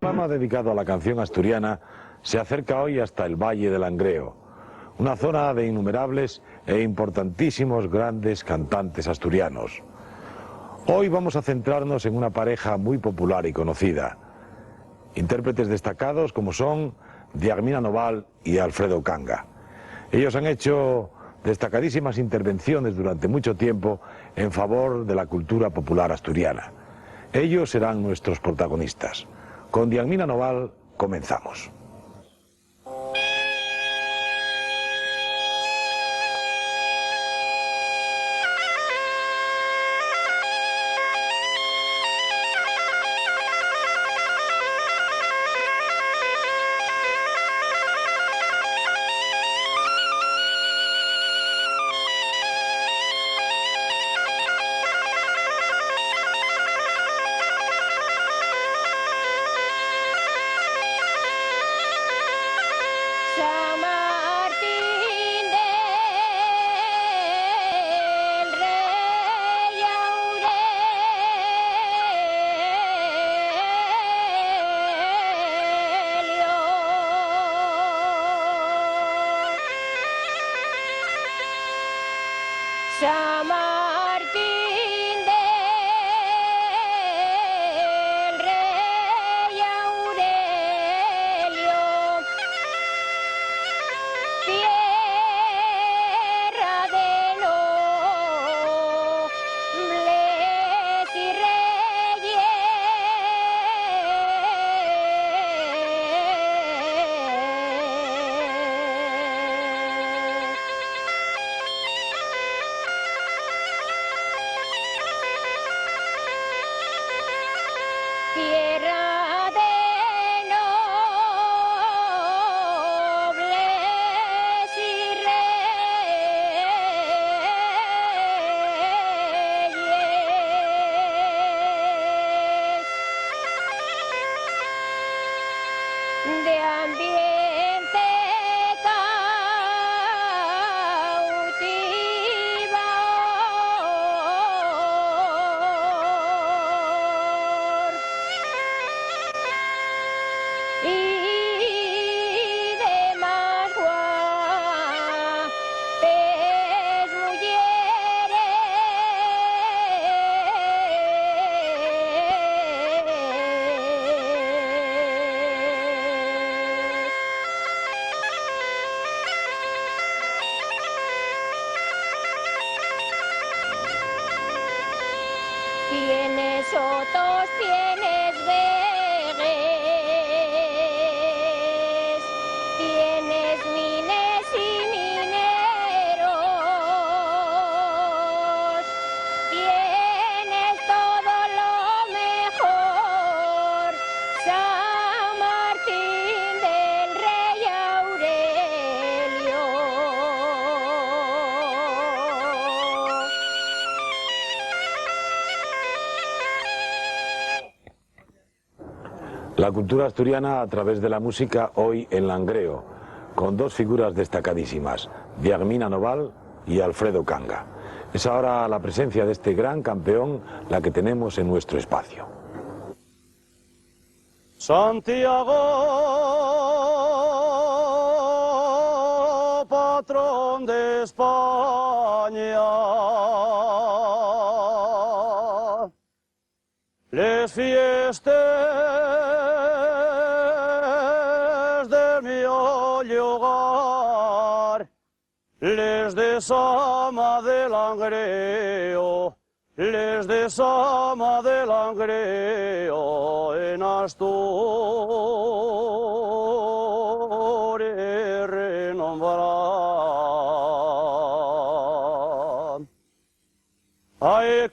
El programa dedicado a la canción asturiana se acerca hoy hasta el Valle del Langreo, una zona de innumerables e importantísimos grandes cantantes asturianos. Hoy vamos a centrarnos en una pareja muy popular y conocida, intérpretes destacados como son Diagmina Noval y Alfredo Canga. Ellos han hecho destacadísimas intervenciones durante mucho tiempo en favor de la cultura popular asturiana. Ellos serán nuestros protagonistas. Con Diagmina Noval comenzamos. San Martín del Rey Aurelio, tierra de nobles y tierra de nobles y reyes, de ambiente cautivador y demás guapes mujeres. Tienes sotos, tienes vegues, tienes mines y mineros, tienes todo lo mejor, San Martín del Rey Aurelio. La cultura asturiana a través de la música hoy en Langreo, con dos figuras destacadísimas, Diagmina Noval y Alfredo Canga. Es ahora la presencia de este gran campeón la que tenemos en nuestro espacio. Santiago, patrón de España, les fiestes de mi hogar, les desama del Langreo, les desama del Langreo en Asturias renombrada. Ay,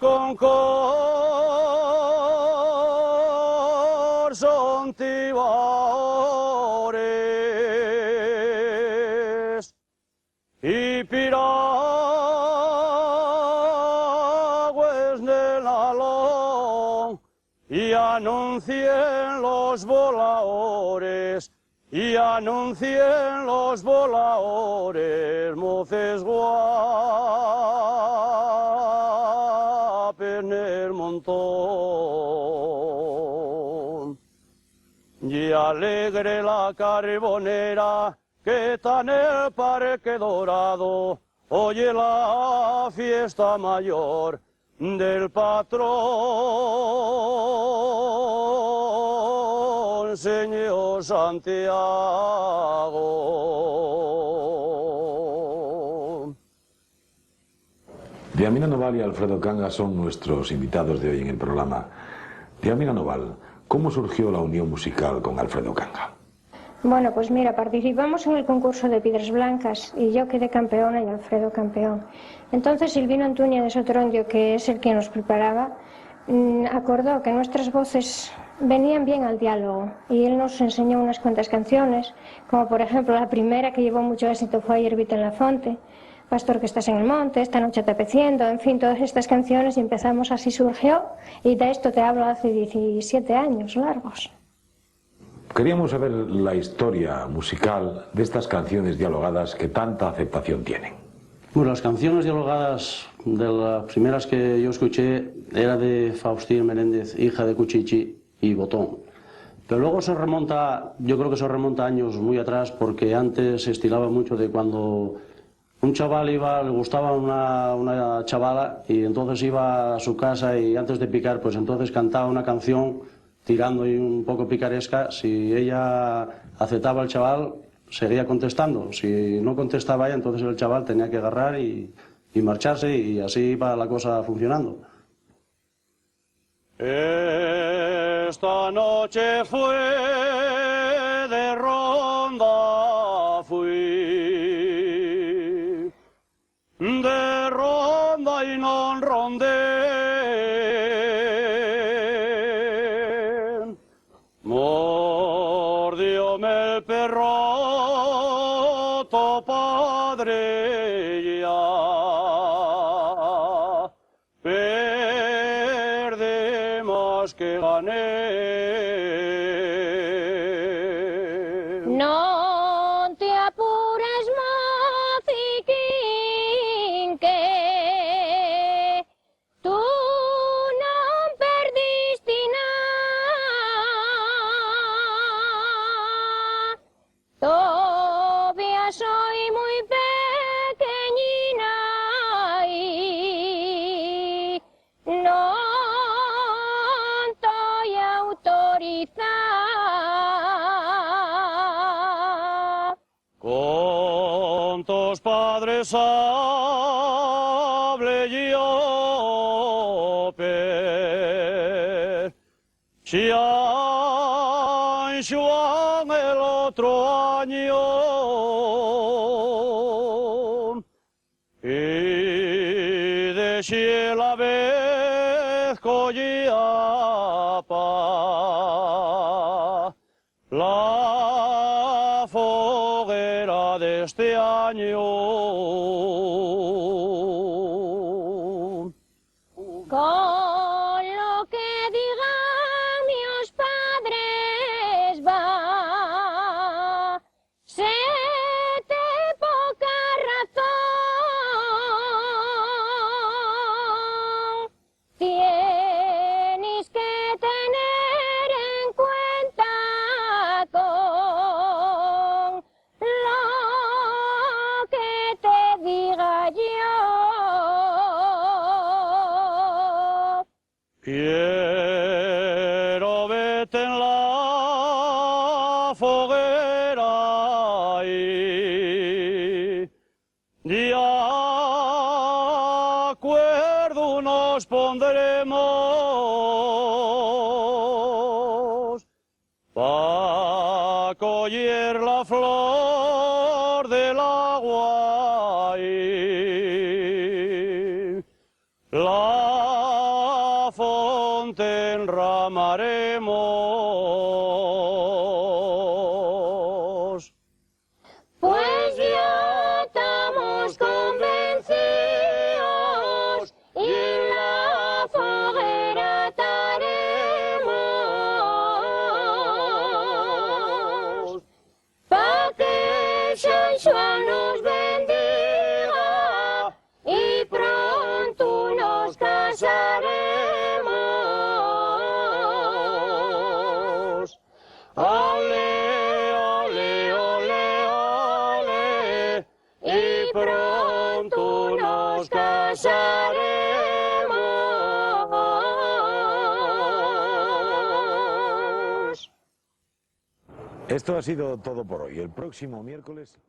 son tibores y piragües del alón y anuncien los voladores y anuncien los voladores moces guapes en el montón. y alegre la carbonera que está en el Parque Dorado, oye la fiesta mayor del patrón, señor Santiago. Diamina Noval y Alfredo Canga son nuestros invitados de hoy en el programa. Diamina Noval, ¿cómo surgió la unión musical con Alfredo Canga? Bueno, pues mira, participamos en el concurso de Piedras Blancas y yo quedé campeona y Alfredo campeón. Entonces Silvino Antuña de Sotorondio, que es el que nos preparaba, acordó que nuestras voces venían bien al diálogo y él nos enseñó unas cuantas canciones, como por ejemplo la primera que llevó mucho éxito fue Ayer vite en la fonte, Pastor que estás en el monte, Esta noche tapeciendo, en fin, todas estas canciones, y empezamos, así surgió, y de esto te hablo hace 17 años largos. Queríamos saber la historia musical de estas canciones dialogadas que tanta aceptación tienen. Bueno, las canciones dialogadas, de las primeras que yo escuché, era de Faustina Menéndez, hija de Cuchichi y Botón. Pero luego se remonta, yo creo que se remonta años muy atrás, porque antes se estilaba mucho de cuando un chaval le gustaba una chavala, y entonces iba a su casa y antes de picar, pues entonces cantaba una canción tirando y un poco picaresca. Si ella aceptaba al chaval, seguía contestando. Si no contestaba ella, entonces el chaval tenía que agarrar y marcharse, y así iba la cosa funcionando. Esta noche fue de ronda, fui de ronda y non rondé. Mordióme el perro, to padre ya. Perde más que gané. No te apures, mociquín, que tú no perdiste nada. Todavía soy muy pequeñina y no estoy autorizada. Con tus padres hablé yo, Xian el otro año, y de la vez Collapa la foguera de este año. Con lo que digan mis padres va a ser de poca razón. Tienes que tener en cuenta con lo que te diga yo. Quiero verte en la foguera y de acuerdo nos pondremos pa' coger la flor del agua y la fonte enramaremos. Pues ya estamos convencidos y en la foguera estaremos, pa' que San Juan nos bendiga y pronto nos casaremos. Ole, ole, ole, ole, y pronto nos casaremos. Esto ha sido todo por hoy. El próximo miércoles...